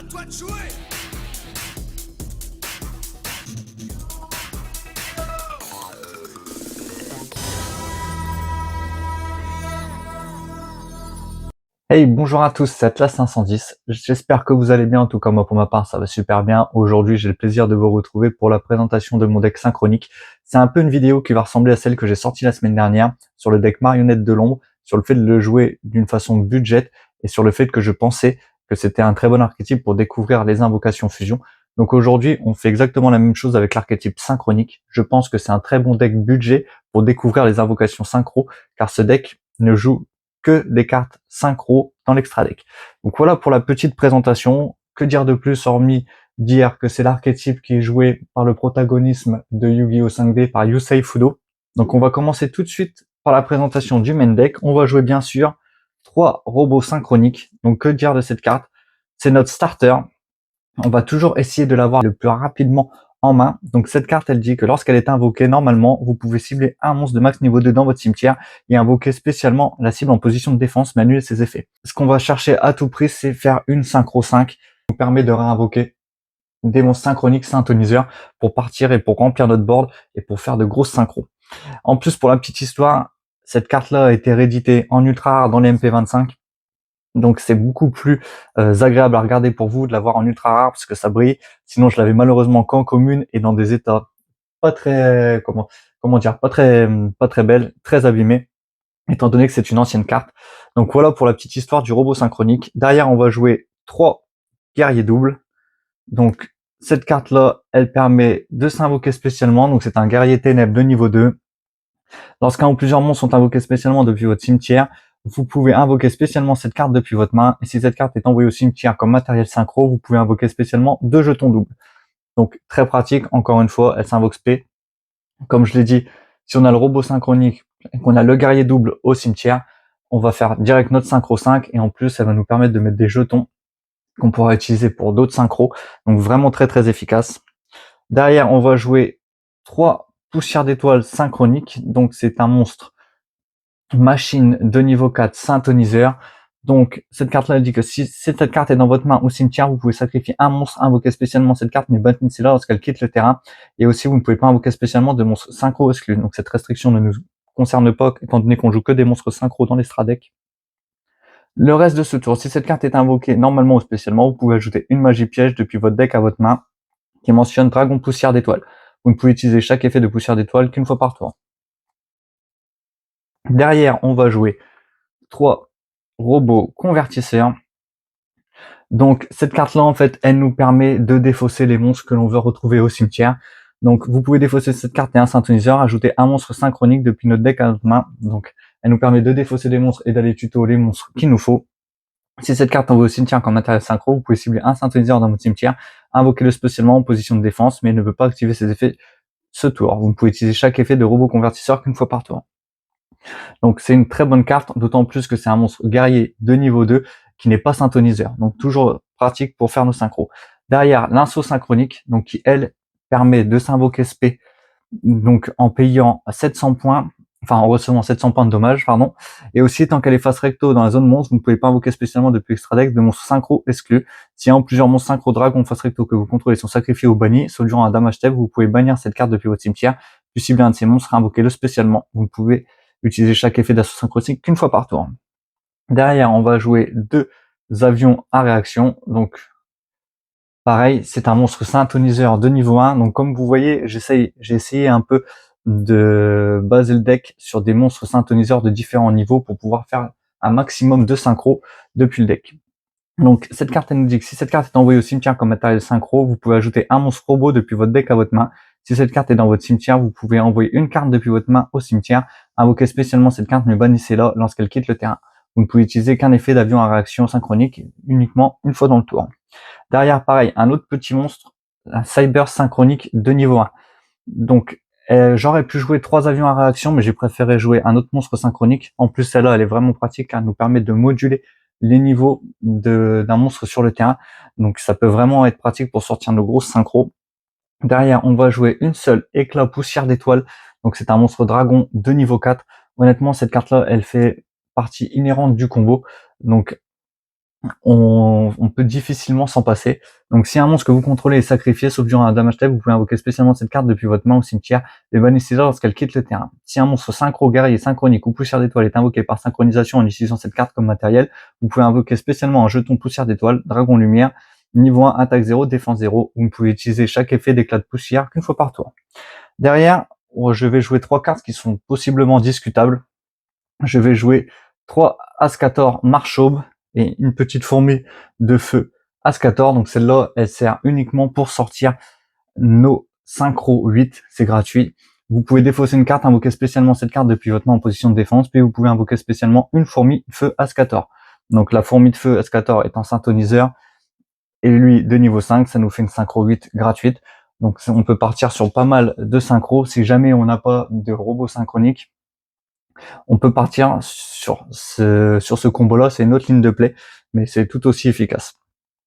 toi de jouer. Hey, bonjour à tous, c'est Atlas 510. J'espère que vous allez bien, en tout cas moi pour ma part ça va super bien. Aujourd'hui j'ai le plaisir de vous retrouver pour la présentation de mon deck synchronique. C'est un peu une vidéo qui va ressembler à celle que j'ai sortie la semaine dernière sur le deck marionnette de l'ombre, sur le fait de le jouer d'une façon budget et sur le fait que je pensais que c'était un très bon archétype pour découvrir les invocations fusion. Donc aujourd'hui on fait exactement la même chose avec l'archétype synchronique. Je pense que c'est un très bon deck budget pour découvrir les invocations synchro, car ce deck ne joue que des cartes synchro dans l'extra deck. Donc voilà pour la petite présentation. Que dire de plus hormis dire que c'est l'archétype qui est joué par le protagonisme de Yu-Gi-Oh 5D par Yusei Fudo. Donc on va commencer tout de suite par la présentation du main deck. On va jouer bien sûr 3 robots synchroniques. Donc que dire de cette carte? C'est notre starter. On va toujours essayer de l'avoir le plus rapidement en main. Donc cette carte, elle dit que lorsqu'elle est invoquée, normalement, vous pouvez cibler un monstre de max niveau 2 dans votre cimetière et invoquer spécialement la cible en position de défense, mais annuler ses effets. Ce qu'on va chercher à tout prix, c'est faire une synchro 5, qui nous permet de réinvoquer des monstres synchroniques synthoniseurs pour partir et pour remplir notre board et pour faire de grosses synchros. En plus, pour la petite histoire, cette carte-là a été rééditée en ultra rare dans les MP25. Donc c'est beaucoup plus agréable à regarder pour vous de l'avoir en ultra rare parce que ça brille. Sinon je l'avais malheureusement qu'en commune et dans des états pas très comment dire pas très belles, très abîmés, étant donné que c'est une ancienne carte. Donc voilà pour la petite histoire du robot synchronique. Derrière on va jouer 3 guerriers doubles. Donc cette carte là, elle permet de s'invoquer spécialement. Donc c'est un guerrier ténèbres de niveau 2. Lorsqu'un ou plusieurs monstres sont invoqués spécialement depuis votre cimetière, vous pouvez invoquer spécialement cette carte depuis votre main, et si cette carte est envoyée au cimetière comme matériel synchro, vous pouvez invoquer spécialement 2 jetons doubles. Donc très pratique, encore une fois, elle s'invoque spé. Comme je l'ai dit, si on a le robot synchronique et qu'on a le guerrier double au cimetière, on va faire direct notre synchro 5, et en plus elle va nous permettre de mettre des jetons qu'on pourra utiliser pour d'autres synchros, donc vraiment très très efficace. Derrière, on va jouer 3 poussières d'étoiles synchroniques, donc c'est un monstre machine de niveau 4 synthoniseur. Donc cette carte là dit que si cette carte est dans votre main ou cimetière, vous pouvez sacrifier un monstre, invoquer spécialement cette carte, mais bannissez-la lorsqu'elle quitte le terrain. Et aussi vous ne pouvez pas invoquer spécialement de monstres synchro exclus. Donc cette restriction ne nous concerne pas étant donné qu'on joue que des monstres synchro dans les stradecks. Le reste de ce tour, si cette carte est invoquée normalement ou spécialement, vous pouvez ajouter une magie piège depuis votre deck à votre main qui mentionne Dragon Poussière d'étoile. Vous ne pouvez utiliser chaque effet de poussière d'étoile qu'une fois par tour. Derrière, on va jouer 3 robots convertisseurs. Donc cette carte-là, en fait, elle nous permet de défausser les monstres que l'on veut retrouver au cimetière. Donc vous pouvez défausser cette carte et un synthoniseur, ajouter un monstre synchronique depuis notre deck à notre main. Donc elle nous permet de défausser des monstres et d'aller tuto les monstres qu'il nous faut. Si cette carte envoie au cimetière comme matériel synchro, vous pouvez cibler un synthoniseur dans votre cimetière, invoquer-le spécialement en position de défense, mais il ne peut pas activer ses effets ce tour. Vous ne pouvez utiliser chaque effet de robot convertisseur qu'une fois par tour. Donc c'est une très bonne carte, d'autant plus que c'est un monstre guerrier de niveau 2 qui n'est pas synthoniseur. Donc toujours pratique pour faire nos synchros. Derrière, l'inso synchronique, donc qui elle permet de s'invoquer spé, donc en payant 700 points, enfin en recevant 700 points de dommages, pardon. Et aussi, tant qu'elle est face recto dans la zone monstre, vous ne pouvez pas invoquer spécialement depuis extra deck de monstres synchro exclus. Si un ou plusieurs monstres synchro dragon face recto que vous contrôlez sont sacrifiés ou bannis, sauf durant un damage step, vous pouvez bannir cette carte depuis votre cimetière, puis cibler un de ces monstres, invoquez-le spécialement. Vous pouvez utiliser chaque effet d'assaut synchronique qu'une fois par tour. Derrière, on va jouer 2 avions à réaction. Donc, pareil, c'est un monstre synthoniseur de niveau 1. Donc, comme vous voyez, j'ai essayé un peu de baser le deck sur des monstres synthoniseurs de différents niveaux pour pouvoir faire un maximum de synchro depuis le deck. Donc, cette carte, elle nous dit que si cette carte est envoyée au cimetière comme matériel synchro, vous pouvez ajouter un monstre robot depuis votre deck à votre main. Si cette carte est dans votre cimetière, vous pouvez envoyer une carte depuis votre main au cimetière, invoquer spécialement cette carte, mais bannissez-la lorsqu'elle quitte le terrain. Vous ne pouvez utiliser qu'un effet d'avion à réaction synchronique uniquement une fois dans le tour. Derrière, pareil, un autre petit monstre, un cyber synchronique de niveau 1. Donc, j'aurais pu jouer 3 avions à réaction, mais j'ai préféré jouer un autre monstre synchronique. En plus, celle-là, elle est vraiment pratique, elle nous permet de moduler les niveaux d'un monstre sur le terrain. Donc, ça peut vraiment être pratique pour sortir nos grosses synchros. Derrière, on va jouer une seule éclat poussière d'étoile. Donc, c'est un monstre dragon de niveau 4. Honnêtement, cette carte-là, elle fait partie inhérente du combo. Donc, on peut difficilement s'en passer. Donc si un monstre que vous contrôlez est sacrifié, sauf durant un damage tag, vous pouvez invoquer spécialement cette carte depuis votre main au cimetière et bannissez-la lorsqu'elle quitte le terrain. Si un monstre synchro, guerrier, synchronique ou poussière d'étoile est invoqué par synchronisation en utilisant cette carte comme matériel, vous pouvez invoquer spécialement un jeton poussière d'étoile, dragon lumière, niveau 1, attaque 0, défense 0. Vous ne pouvez utiliser chaque effet d'éclat de poussière qu'une fois par tour. Derrière, je vais jouer 3 cartes qui sont possiblement discutables. Je vais jouer 3 Ascator Marchaube et une petite fourmi de feu Ascator. Donc celle-là, elle sert uniquement pour sortir nos synchro 8, c'est gratuit. Vous pouvez défausser une carte, invoquer spécialement cette carte depuis votre main en position de défense, puis vous pouvez invoquer spécialement une fourmi de feu Ascator. Donc la fourmi de feu Ascator est en synthoniseur, et lui de niveau 5, ça nous fait une synchro 8 gratuite. Donc on peut partir sur pas mal de synchro. Si jamais on n'a pas de robot synchronique, on peut partir sur ce combo-là, c'est une autre ligne de play, mais c'est tout aussi efficace.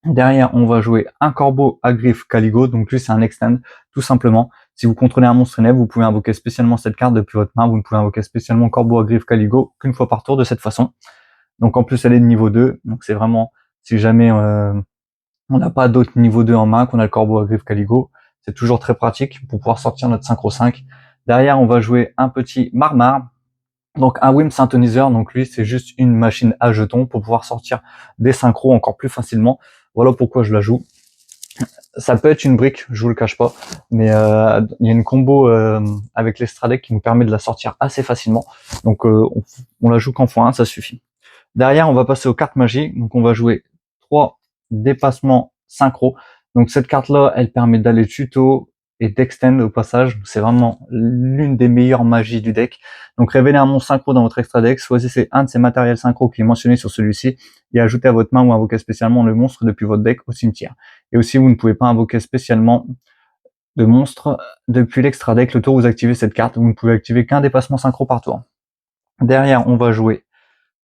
Derrière, on va jouer un corbeau à griffe Caligo, donc lui c'est un extend, tout simplement. Si vous contrôlez un monstre nef, vous pouvez invoquer spécialement cette carte depuis votre main, vous ne pouvez invoquer spécialement corbeau à griffe Caligo qu'une fois par tour de cette façon. Donc en plus elle est de niveau 2, donc c'est vraiment, si jamais on n'a pas d'autres niveau 2 en main, qu'on a le corbeau à griffe Caligo, c'est toujours très pratique pour pouvoir sortir notre synchro 5. Derrière, on va jouer un petit Marmar, donc un Wim synthoniseur, donc lui c'est juste une machine à jetons pour pouvoir sortir des synchros encore plus facilement. Voilà pourquoi je la joue. Ça peut être une brique, je vous le cache pas, mais il y a une combo avec l'Extra Deck qui nous permet de la sortir assez facilement. Donc on la joue qu'en x1, ça suffit. Derrière, on va passer aux cartes magie. Donc on va jouer 3 dépassements synchro. Donc cette carte-là, elle permet d'aller tuto et d'extend au passage. C'est vraiment l'une des meilleures magies du deck. Donc révélez un monstre synchro dans votre extra deck, choisissez un de ces matériels synchro qui est mentionné sur celui-ci et ajoutez à votre main ou invoquez spécialement le monstre depuis votre deck au cimetière. Et aussi, vous ne pouvez pas invoquer spécialement de monstre depuis l'extra deck le tour où vous activez cette carte. Vous ne pouvez activer qu'un dépassement synchro par tour. Derrière, on va jouer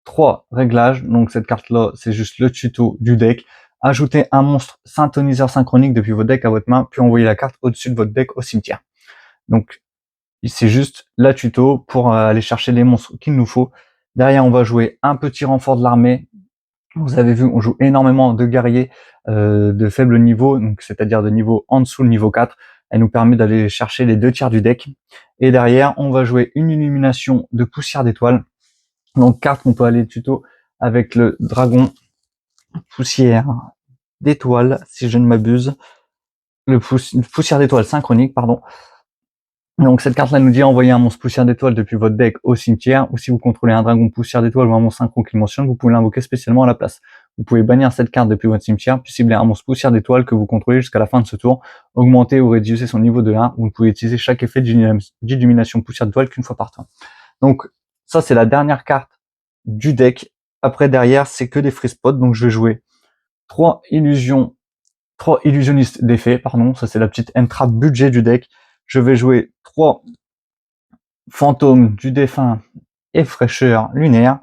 3 réglages. Donc cette carte-là, c'est juste le tuto du deck. Ajoutez un monstre synthoniseur synchronique depuis votre deck à votre main, puis envoyez la carte au-dessus de votre deck au cimetière. Donc c'est juste la tuto pour aller chercher les monstres qu'il nous faut. Derrière, on va jouer un petit renfort de l'armée. Vous avez vu, on joue énormément de guerriers de faible niveau, donc c'est-à-dire de niveau en dessous le niveau 4. Elle nous permet d'aller chercher les 2 tiers du deck. Et derrière, on va jouer une illumination de poussière d'étoile. Donc carte qu'on peut aller tuto avec le dragon poussière d'étoile, si je ne m'abuse. Le poussière d'étoile synchronique, pardon. Donc cette carte-là nous dit envoyer un monstre poussière d'étoile depuis votre deck au cimetière, ou si vous contrôlez un dragon poussière d'étoile ou un monstre synchro qui mentionne, vous pouvez l'invoquer spécialement à la place. Vous pouvez bannir cette carte depuis votre cimetière, puis cibler un monstre poussière d'étoile que vous contrôlez jusqu'à la fin de ce tour, augmenter ou réduire son niveau de 1, vous ne pouvez utiliser chaque effet d'illumination poussière d'étoile qu'une fois par tour. Donc ça c'est la dernière carte du deck. Après derrière c'est que des free spots, donc je vais jouer 3 illusionnistes d'effet, pardon, ça c'est la petite entrave budget du deck. Je vais jouer 3 fantômes du défunt et fraîcheur lunaire,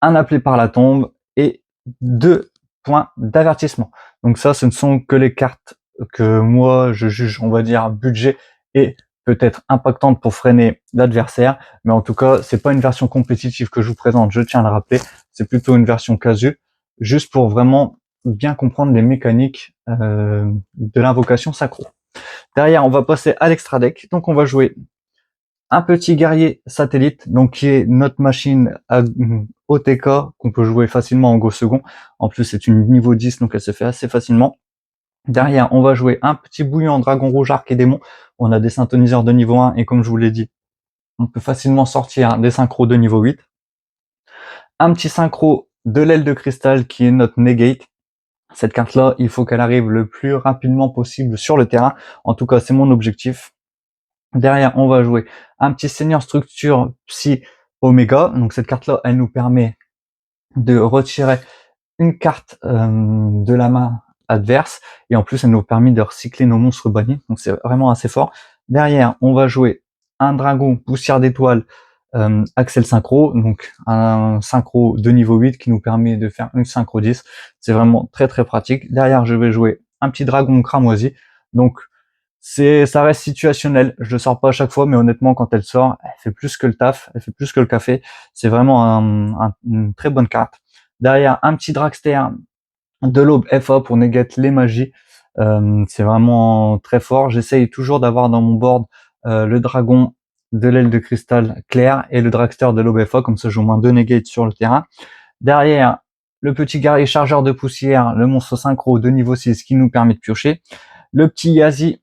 un appelé par la tombe et 2 points d'avertissement. Donc ça, ce ne sont que les cartes que moi je juge, on va dire, budget et peut-être impactantes pour freiner l'adversaire, mais en tout cas, c'est pas une version compétitive que je vous présente, je tiens à le rappeler, c'est plutôt une version casu, juste pour vraiment bien comprendre les mécaniques de l'invocation sacro. Derrière, on va passer à l'extra deck. Donc, on va jouer un petit guerrier satellite, donc qui est notre machine à OTK qu'on peut jouer facilement en go second. En plus, c'est une niveau 10, donc elle se fait assez facilement. Derrière, on va jouer un petit bouillant dragon rouge arc et démon. On a des synthoniseurs de niveau 1 et comme je vous l'ai dit, on peut facilement sortir des synchros de niveau 8. Un petit synchro de l'aile de cristal qui est notre negate. Cette carte-là, il faut qu'elle arrive le plus rapidement possible sur le terrain. En tout cas, c'est mon objectif. Derrière, on va jouer un petit seigneur structure psy oméga. Donc cette carte-là, elle nous permet de retirer une carte de la main adverse. Et en plus, elle nous permet de recycler nos monstres bannis. Donc c'est vraiment assez fort. Derrière, on va jouer un dragon poussière d'étoile Axel synchro, donc un synchro de niveau 8 qui nous permet de faire une synchro 10. C'est vraiment très très pratique. Derrière, je vais jouer un petit dragon cramoisi. Donc ça reste situationnel. Je le sors pas à chaque fois, mais honnêtement, quand elle sort, elle fait plus que le taf, elle fait plus que le café. C'est vraiment une très bonne carte. Derrière, un petit Dragster de l'Aube FA pour negate les magies. C'est vraiment très fort. J'essaye toujours d'avoir dans mon board le dragon de l'aile de cristal clair et le Dragster de l'Aube FA, comme ça j'ai au moins 2 negates sur le terrain. Derrière, le petit guerrier chargeur de poussière, le monstre synchro de niveau 6 qui nous permet de piocher. Le petit Yazi,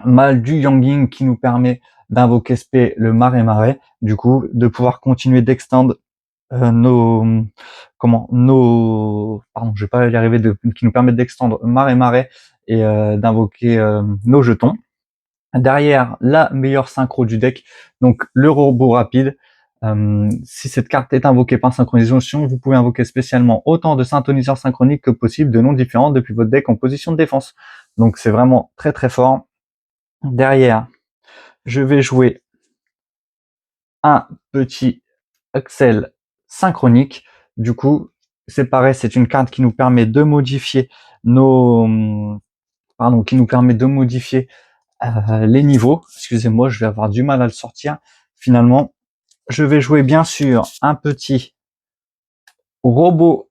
mâle du Yanging, qui nous permet d'invoquer spé le marais, du coup, de pouvoir continuer d'extendre je vais pas y arriver, qui nous permettent d'extendre marais et d'invoquer nos jetons. Derrière, la meilleure synchro du deck, donc le robot rapide. Si cette carte est invoquée par synchronisation, vous pouvez invoquer spécialement autant de synthoniseurs synchroniques que possible de noms différents depuis votre deck en position de défense. Donc c'est vraiment très très fort. Derrière, je vais jouer un petit Axel synchronique. Du coup, c'est pareil, c'est une carte qui nous permet de modifier les niveaux. Excusez-moi, je vais avoir du mal à le sortir. Finalement, je vais jouer bien sûr un petit robot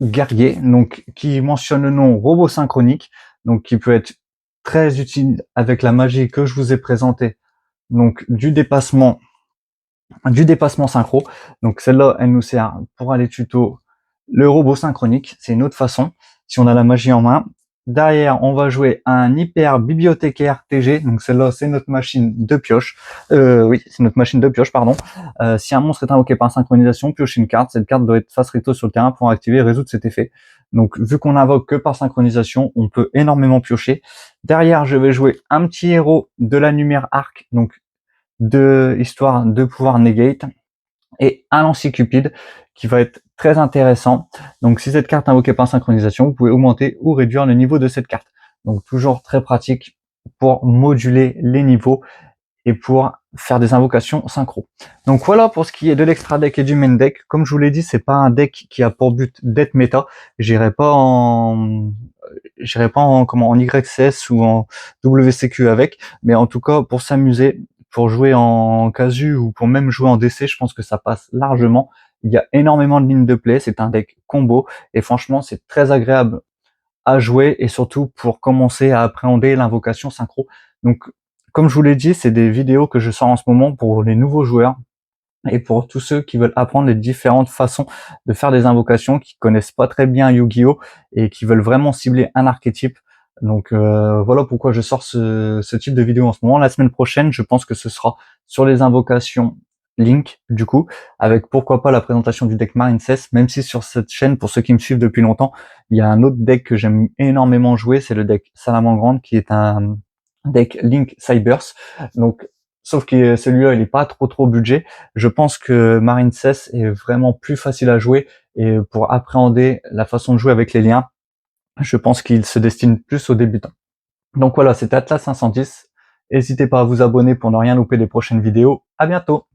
guerrier, donc qui mentionne le nom robot synchronique, donc qui peut être très utile avec la magie que je vous ai présentée, donc du dépassement synchro. Donc celle-là, elle nous sert pour aller tuto le robot synchronique. C'est une autre façon, si on a la magie en main. Derrière, on va jouer un hyper bibliothécaire TG. Donc celle-là, c'est notre machine de pioche. C'est notre machine de pioche, pardon. Si un monstre est invoqué par synchronisation, pioche une carte. Cette carte doit être face recto sur le terrain pour activer et résoudre cet effet. Donc vu qu'on invoque que par synchronisation, on peut énormément piocher. Derrière, je vais jouer un petit héros de la lumière arc. Donc histoire de pouvoir negate, et un lancier cupide qui va être très intéressant. Donc si cette carte est invoquée par synchronisation, vous pouvez augmenter ou réduire le niveau de cette carte. Donc toujours très pratique pour moduler les niveaux et pour faire des invocations synchro. Donc voilà pour ce qui est de l'extra deck et du main deck. Comme je vous l'ai dit, c'est pas un deck qui a pour but d'être méta. J'irai pas en YCS ou en WCQ avec, mais en tout cas pour s'amuser, pour jouer en casu ou pour même jouer en DC, je pense que ça passe largement. Il y a énormément de lignes de play, c'est un deck combo et franchement c'est très agréable à jouer et surtout pour commencer à appréhender l'invocation synchro. Donc comme je vous l'ai dit, c'est des vidéos que je sors en ce moment pour les nouveaux joueurs et pour tous ceux qui veulent apprendre les différentes façons de faire des invocations, qui connaissent pas très bien Yu-Gi-Oh et qui veulent vraiment cibler un archétype. Donc voilà pourquoi je sors ce type de vidéo en ce moment. La semaine prochaine, je pense que ce sera sur les invocations Link, du coup, avec pourquoi pas la présentation du deck Marincess, même si sur cette chaîne, pour ceux qui me suivent depuis longtemps, il y a un autre deck que j'aime énormément jouer, c'est le deck Salamandre, qui est un deck Link Cybers. Donc sauf que celui-là, il est pas trop budget. Je pense que Marincess est vraiment plus facile à jouer et pour appréhender la façon de jouer avec les liens, je pense qu'il se destine plus aux débutants. Donc voilà, c'était Atlas 510. N'hésitez pas à vous abonner pour ne rien louper des prochaines vidéos. À bientôt!